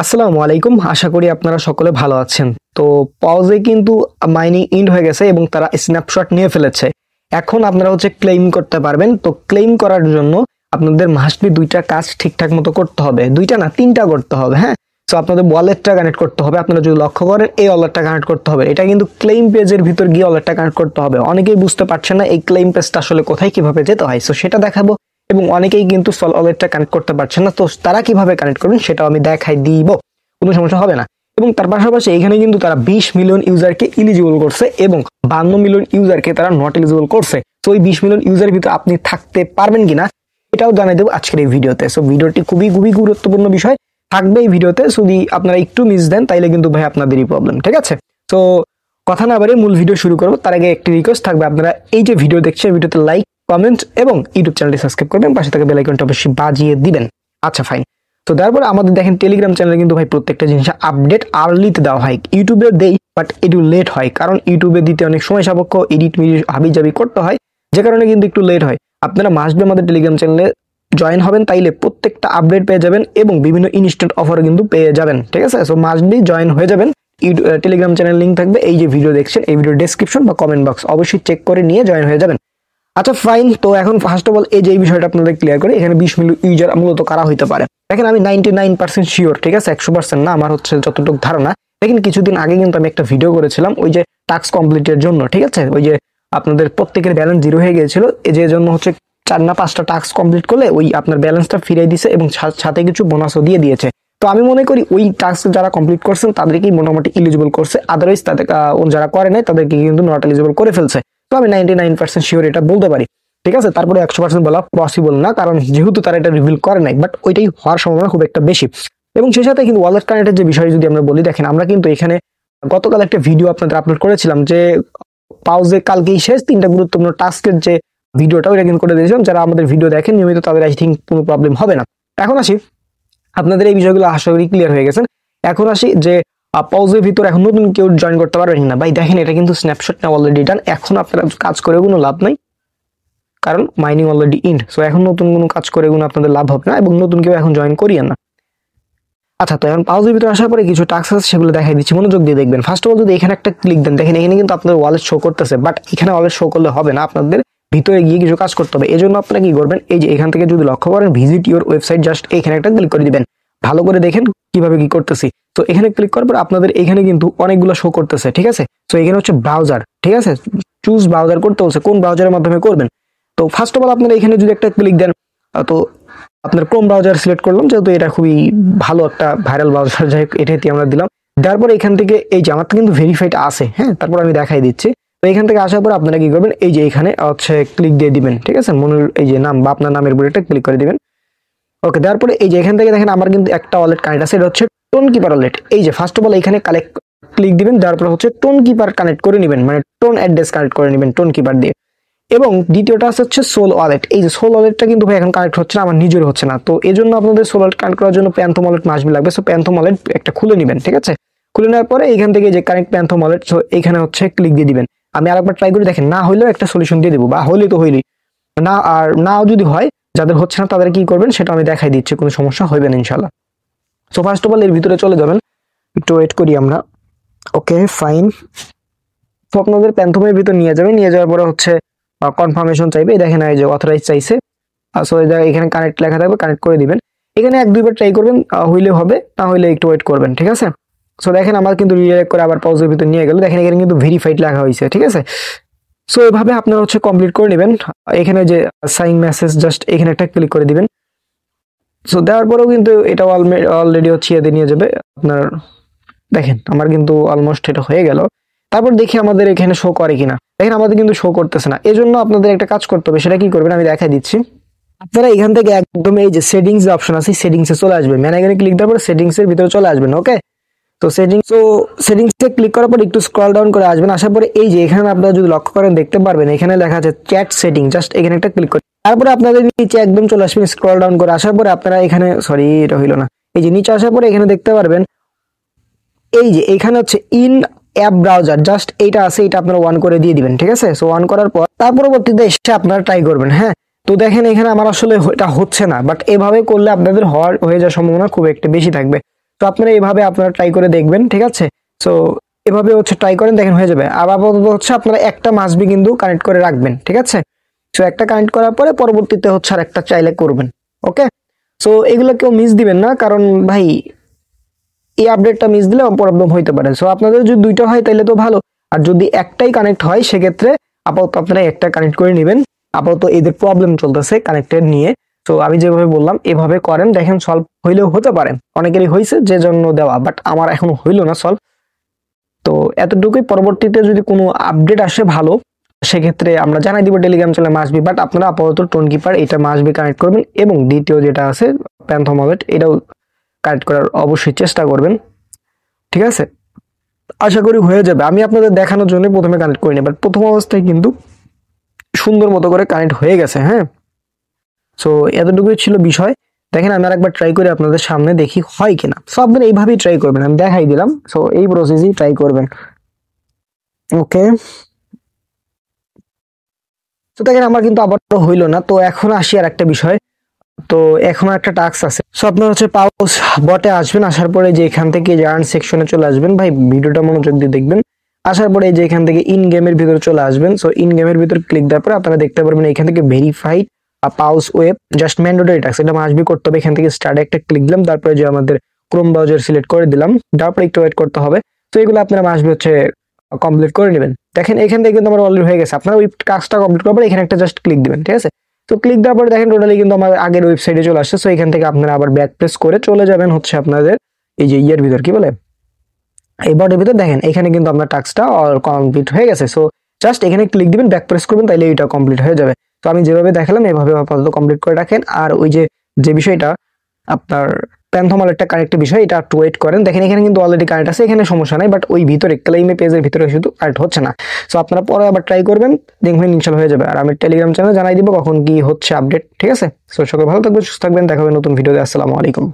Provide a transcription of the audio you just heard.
আসসালামু আলাইকুম, আশা করি আপনারা সকলে ভালো আছেন। তো পাউজে কিন্তু মাইনিং এন্ড হয়ে গেছে এবং তারা স্ন্যাপশট নিয়ে ফেলেছে। এখন আপনারা ক্লেম করতে পারবেন। তো ক্লেম করার জন্য আপনাদের মাস্ট বি দুইটা কাজ ঠিকঠাক মতো করতে হবে, দুইটা না তিনটা করতে হবে। হ্যাঁ, তো আপনাদের ওয়ালেটটা কানেক্ট করতে হবে। আপনারা যদি লক্ষ্য করেন এই ওয়ালেটটা কানেক্ট করতে হবে, এটা কিন্তু ক্লেম পেজের ভিতর গিয়ে ওয়ালেটটা কানেক্ট করতে হবে। অনেকেই বুঝতে পারছেন না এই ক্লেম পেজটা আসলে কোথায় কিভাবে যেতে হয়, সো সেটা দেখাবো। এবং অনেকেই কিন্তু সল ওয়ালেটটা কানেক্ট করতে পারছেন না, তো তারা কিভাবে কানেক্ট করবেন সেটাও আমি দেখাই দিব, কোনো সমস্যা হবে না। এবং তার পাশাপাশি এখানে কিন্তু তারা 20 মিলিয়ন ইউজারকে এলিজিবল করছে এবং 52 মিলিয়ন ইউজারকে তারা নট এলিজিবল করছে। তো ওই 20 মিলিয়ন ইউজারের ভিতরে আপনি থাকতে পারবেন কিনা এটাও জানিয়ে দেবো আজকের এই ভিডিওতে। সো ভিডিওটি খুবই খুবই গুরুত্বপূর্ণ বিষয় থাকবে এই ভিডিওতে। যদি আপনারা একটু মিস দেন তাইলে কিন্তু ভাই আপনাদেরই প্রবলেম, ঠিক আছে? তো কথা না বাড়িয়ে মূল ভিডিও শুরু করবো, তার আগে একটি রিকোয়েস্ট থাকবে, আপনারা এই যে ভিডিও দেখছেন ভিডিওতে লাইক, কমেন্ট এবং ইউটিউব চ্যানেলটি সাবস্ক্রাইব করবেন, পাশে থাকা বেল আইকনটা অবশ্যই বাজিয়ে দিবেন। আচ্ছা ফাইন। তো তারপরে আমাদের দেখেন টেলিগ্রাম চ্যানেলে কিন্তু ভাই প্রত্যেকটা জিনিস আপডেট আর্লিতে দেওয়া হয়। ইউটিউবে দেই বাট একটু লেট হয়, কারণ ইউটিউবে দিতে অনেক সময় সাপেক্ষ, এডিট হাবিজাবি করতে হয়, যে কারণে কিন্তু একটু লেট হয়। আপনারা মাসবে আমাদের টেলিগ্রাম চ্যানেলে জয়েন হবেন, তাইলে প্রত্যেকটা আপডেট পেয়ে যাবেন এবং বিভিন্ন ইনস্ট্যান্ট অফার কিন্তু পেয়ে যাবেন, ঠিক আছে? সো মাসবি জয়েন হয়ে যাবেন। টেলিগ্রাম চ্যানেল লিঙ্ক থাকবে এই যে ভিডিও দেখছেন এই ভিডিও ডেসক্রিপশন বা কমেন্ট বক্স, অবশ্যই চেক করে নিয়ে জয়েন হয়ে যাবেন। আচ্ছা ফাইন। তো এখন ফার্স্ট অফ অল এই যে বিষয়টা আপনাদের ক্লিয়ার করে, এখানে 20 মিলিয়ন ইউজার মূলত কারা হইতে পারে দেখেন। আমি 99% শিওর, ঠিক আছে? 100% না, আমার যতটুকু ধারণা। দেখেন কিছুদিন আগে কিন্তু আমি একটা ভিডিও করেছিলাম ওই যে টাস্ক কমপ্লিটের জন্য, ঠিক আছে? ওই যে আপনাদের প্রত্যেকের ব্যালেন্স জিরো হয়ে গিয়েছিল, যে জন্য 4 না 5টা টাস্ক কমপ্লিট করলে ওই আপনার ব্যালেন্সটা ফিরিয়ে দিয়েছে এবং সাথে কিছু বোনাসও দিয়ে দিয়েছে। তো আমি মনে করি ওই টাস্ক যারা কমপ্লিট করছেন তাদেরকেই মোটামুটি এলিজিবল করছে, আদারওয়াইজ তাদের যারা করে নাই তাদেরকে কিন্তু নট এলিজিবল করে ফেলছে। তো আমি 99% শিওর এটা বলতে পারি, ঠিক আছে? তারপরে 100% বলা পসিবল না, কারণ যেহেতু তারা এটা রিভিল করে নাই, বাট ওইটাই হওয়ার সম্ভাবনা খুব একটা বেশি। এবং সেই সাথে কিন্তু ওয়ালেট কানেক্টের যে বিষয় যদি আমরা বলি, দেখেন আমরা কিন্তু এখানে গতকাল একটা ভিডিও আপনাদের আপলোড করেছিলাম যে পাউজে কালকেই শেষ 3টা গুরুত্বপূর্ণ টাস্কের যে ভিডিওটা ওইটা কিন্তু করে দিয়েছিলাম। যারা আমাদের ভিডিও দেখেন নিয়মিত তাদের আই থিঙ্ক কোনো প্রবলেম হবে না। এখন আসি, আপনাদের এই বিষয়গুলো আশা করি ক্লিয়ার হয়ে গেছেন। এখন আসি যে পাউজের ভিতর এখন নতুন কেউ জয়েন করতে পারবেন না। ভাই দেখেন এটা কিন্তু স্ন্যাপশট না অলরেডি ডান। এখন আপনারা কাজ করে কোনো লাভ নাই, কারণ মাইনিং অলরেডি ইন্ড। সো এখন নতুন কোনো কাজ করে কোনো আপনাদের লাভ হবে না এবং নতুন কেউ এখন জয়েন করিয়েন না। আচ্ছা, তো এখন পাউজের ভিতরে আসার পরে কিছু টাস্ক আছে, সেগুলো দেখাই দিচ্ছি, মনোযোগ দিয়ে দেখবেন। ফার্স্ট অফ অল যদি এখানে একটা ক্লিক দেন, দেখেন এখানে কিন্তু আপনাদের ওয়ালেট শো করতেছে, বাট এখানে ওয়ালেট শো করলে হবে না, আপনাদের ভিতরে গিয়ে কিছু কাজ করতে হবে। এই জন্য আপনারা কি করবেন, এই যে এখান থেকে যদি লক্ষ্য করেন ভিজিট ইউর ওয়েবসাইট, জাস্ট এখানে একটা ক্লিক করে দিবেন। ভালো করে দেখেন কিভাবে কি করতেছি। তো এখানে ক্লিক করার পর আপনাদের এখানে কিন্তু অনেকগুলো শো করতেছে, ঠিক আছে? তো এখানে ব্রাউজার, ঠিক আছে? চুজ ব্রাউজার করতে বলছে, কোন ব্রাউজারের মাধ্যমে করবেন। তো ফার্স্ট অফ অল আপনারা এখানে যদি একটা ক্লিক দেন, তো আপনার ক্রোম ব্রাউজার সিলেক্ট করলাম, যেহেতু এটা খুবই ভালো একটা ভাইরাল ব্রাউজার, যাই হোক এটাতে আমরা দিলাম। তারপর এখান থেকে এই যে আমার কিন্তু ভেরিফাইড আছে, হ্যাঁ, তারপর আমি দেখাই দিচ্ছি। তো এখান থেকে আসার পর আপনারা কি করবেন, এই যে এখানে ক্লিক দিয়ে দিবেন, ঠিক আছে? মনের এই যে নাম বা আপনার নামের উপর একটা ক্লিক করে দিবেন। ওকে, তারপরে এই যে এখান থেকে দেখেন আমার কিন্তু একটা ওয়ালেট কানেক্ট আছে, এটা টোন কিপার ওয়ালেট। এই যে ফার্স্ট অফ অল এখানে কালেক্ট ক্লিক দিবেন, তারপর টোন কিপার কানেক্ট করে নেবেন, মানে টোন অ্যাড্রেস কানেক্ট করে নেবেন টোন কিপার দিয়ে। এবং দ্বিতীয়টা হচ্ছে সোল ওয়ালেট। এই যে সোল ওয়ালেটটা কিন্তু ভাই এখন কানেক্ট হচ্ছে না, আমার নিজের হচ্ছে না। তো এই জন্য আপনাদের সোল ওয়ালেট কানেক্ট করার জন্য প্যান্থম ওয়ালেট মাসবি লাগবে। সো প্যান্থম ওয়ালেট একটা খুলে নেবেন, ঠিক আছে? খুলে নেওয়ার পরে এখান থেকে যে কানেক্ট প্যান্থম ওয়ালেট, সো এখানে ক্লিক দিয়ে দিবেন। আমি আরেকবার ট্রাই করে দেখেন, না হইলেও একটা সলিউশন দিয়ে দেবো, বা হইলে তো হইলেই না, আর নাও যদি হয়, যাদের হচ্ছে না তাদের কি করবেন সেটা আমি দেখাই দিচ্ছি, কোনো সমস্যা হবে না ইনশাল্লাহ। সো ফার্স্ট অফ অল এর ভিতরে চলে যাবেন, একটু ওয়েট করি আমরা। Okay fine. তো আপনাদের প্যান্থমের ভিতর নিয়ে যাবেন, নিয়ে যাওয়ার পরে কনফার্মেশন চাইবে, দেখেন এই যে অথরাইজ চাইছে। সো এখানে কানেক্ট লেখা থাকবে, কানেক্ট করে দিবেন। এখানে 1-2 বার ট্রাই করবেন, হইলে হবে, না হইলে একটু ওয়েট করবেন, ঠিক আছে? সো দেখেন আমার কিন্তু রিডাইরেক্ট করে আবার পাউজের ভিতর নিয়ে গেল। দেখেন এখানে কিন্তু ভেরিফাইড লেখা হয়েছে, ঠিক আছে? সো এভাবে আপনারা কমপ্লিট করে নেবেন। এখানে যে সাইন মেসেজ, জাস্ট এখানে একটা ক্লিক করে দিবেন। সো দেওয়ার পরেও কিন্তু এটা অলরেডি ইয়ে নিয়ে যাবে আপনার। দেখেন আমার কিন্তু অলমোস্ট এটা হয়ে গেল। তারপর দেখি আমাদের এখানে শো করে কিনা। দেখেন আমাদের কিন্তু শো করতেছে না। এই জন্য আপনাদের একটা কাজ করতে হবে, সেটা কি করবেন আমি দেখাই দিচ্ছি। আপনারা এখান থেকে একদম এই যে সেটিংস যে অপশন আছে, সেটিংসে চলে আসবেন। ম্যানেজারে ক্লিক দেওয়ার পর সেটিংস এর ভিতরে চলে আসবেন। ওকে, তো সেটিংসে ক্লিক করার পর একটু স্ক্রল ডাউন করে আসবেন। আসার পরে এই যে এখানে আপনারা যদি লক্ষ্য করেন দেখতে পারবেন এখানে লেখা আছে চ্যাট সেটিং, জাস্ট এখানে একটা ক্লিক করুন। তারপরে আপনাদের নিচে একদম চলে আসবেন, স্ক্রল ডাউন করে আসার পরে আপনারা এখানে এটা হইল না, এই যে নিচে আসার পরে এখানে দেখতে পারবেন এই যে এখানে ইন অ্যাপ ব্রাউজার, জাস্ট এইটা আছে, এটা আপনারা অন করে দিয়ে দিবেন, ঠিক আছে? সো অন করার পর তার পরবর্তীতে এসে আপনারা ট্রাই করবেন। হ্যাঁ, তো দেখেন এখানে আমার আসলে এটা হচ্ছে না, বাট এভাবে করলে আপনাদের হয়ে যাওয়ার সম্ভাবনা খুব একটা বেশি থাকবে। তো আপনারা এইভাবে আপনারা ট্রাই করে দেখবেন, ঠিক আছে। সো এভাবে হচ্ছে ট্রাই করেন, দেখেন হয়ে যাবে। আর আপাতত হচ্ছে আপনারা একটা মাসবি কিন্তু কানেক্ট করে রাখবেন, ঠিক আছে। সো একটা কানেক্ট করার পরে পরবর্তীতে হচ্ছে আর একটা চাইলে করবেন, ওকে। সো এগুলো কেউ মিস দিবেন না, কারণ ভাই এই আপডেটটা মিস দিলে প্রবলেম হইতে পারে। সো আপনাদের যদি দুইটা হয় তাহলে তো ভালো, আর যদি একটাই কানেক্ট হয় সেক্ষেত্রে আপাতত আপনারা একটা কানেক্ট করে নেবেন। আপাতত এদের প্রবলেম চলতেছে কানেক্টেড নিয়ে। তো আমি যেভাবে বললাম এভাবে করেন, দেখেন সলভ হইলেও হতে পারে, অনেকেরই হয়েছে যে জন্য দেওয়া, বাট আমার এখনো হইলো না সলভ। তো এতটুকুই, পরবর্তীতে যদি কোনো আপডেট আসে ভালো সেক্ষেত্রে আমরা জানাই দিব টেলিগ্রাম চ্যানেলে মাসবি। বাট আপনারা আপাতত টোন কিপার এটা মাসবি কানেক্ট করবেন, এবং দ্বিতীয় যেটা আছে প্যান্থম ওয়ালেট এটাও কানেক্ট করার অবশ্যই চেষ্টা করবেন, ঠিক আছে। আশা করি হয়ে যাবে। আমি আপনাদের দেখানোর জন্য প্রথমে কানেক্ট করিনি, বাট প্রথম অবস্থায় কিন্তু সুন্দর মতো করে কানেক্ট হয়ে গেছে, হ্যাঁ। সো এতটুকুই ছিল বিষয়। দেখেন আমি আরেকবার ট্রাই করে আপনাদের সামনে দেখি হয় কিনা। সো আপনারা এইভাবেই ট্রাই করবেন, আমি দেখাই দিলাম। সো এই প্রসেসই ট্রাই করবেন, ওকে। তো দেখেন আমার কিন্তু আবার হইলো না। তো এখন আসি আর একটা বিষয়। তো এখন একটা টাস্ক আছে। সো আপনার হচ্ছে পাউস বটে আসবেন, আসার পরে যে এখান থেকে আর্ন সেকশনে চলে আসবেন। ভাই ভিডিওটা মনোযোগ দিয়ে দেখবেন। আসার পরে যে এখান থেকে ইন গেমের ভিতরে চলে আসবেন। সো ইন গেমের ভিতরে ক্লিক দেওয়ার পরে আপনারা দেখতে পারবেন এখান থেকে ভেরিফাইড পাউস ওয়েব জাস্ট ম্যান্ডেটরি টাস্ক, এটা মাসবি করতে হবে। এখান থেকে স্টার্টে একটা ক্লিক দিলাম, তারপরে যে আমাদের ক্রোম ব্রাউজার সিলেক্ট করে দিলাম, তারপরে একটু ওয়েট করতে হবে। তো এগুলো আপনারা মাসবি হচ্ছে কমপ্লিট করে নেবেন। দেখেন এখান থেকে কিন্তু আমার অলরেডি হয়ে গেছে। আপনারা ওই কাজটা কমপ্লিট করার পরে এখানে একটা জাস্ট ক্লিক দিবেন, ঠিক আছে। তো ক্লিক দেওয়ার পরে দেখেন টোটালি কিন্তু আমার আগের ওয়েবসাইটে চলে আসছে। সো এখান থেকে আপনারা আবার ব্যাক প্রেস করে চলে যাবেন হচ্ছে আপনাদের এই যে ইয়ের ভিতর, কি বলে, এই বডির ভিতর। দেখেন এখানে কিন্তু আপনার টাস্কটা অল কমপ্লিট হয়ে গেছে। সো জাস্ট এখানে ক্লিক দিবেন, ব্যাক প্রেস করবেন, তাইলে এটা কমপ্লিট হয়ে যাবে। তো আমি যেভাবে দেখালাম এভাবে আপাতত কমপ্লিট করে রাখেন। আর ওই যে যে বিষয়টা আপনার প্যান্থম ওয়ালেটটা কানেক্টের বিষয়, এটা একটু ওয়েট করেন। দেখেন এখানে কিন্তু অলরেডি কানেক্ট আছে, এখানে সমস্যা নাই, বাট ওই ভিতরে ক্লেইমে পেজের ভিতরে শুধু কানেক্ট হচ্ছে না। সো আপনারা পরে আবার ট্রাই করবেন, দেখবেন ইনশাল্লাহ হয়ে যাবে। আর আমি টেলিগ্রাম চ্যানেলে জানাই দিব কখন কি হচ্ছে আপডেট, ঠিক আছে। সো সকলে ভালো থাকবেন, সুস্থ থাকবেন, দেখা হবে নতুন ভিডিওতে। আসসালামু আলাইকুম।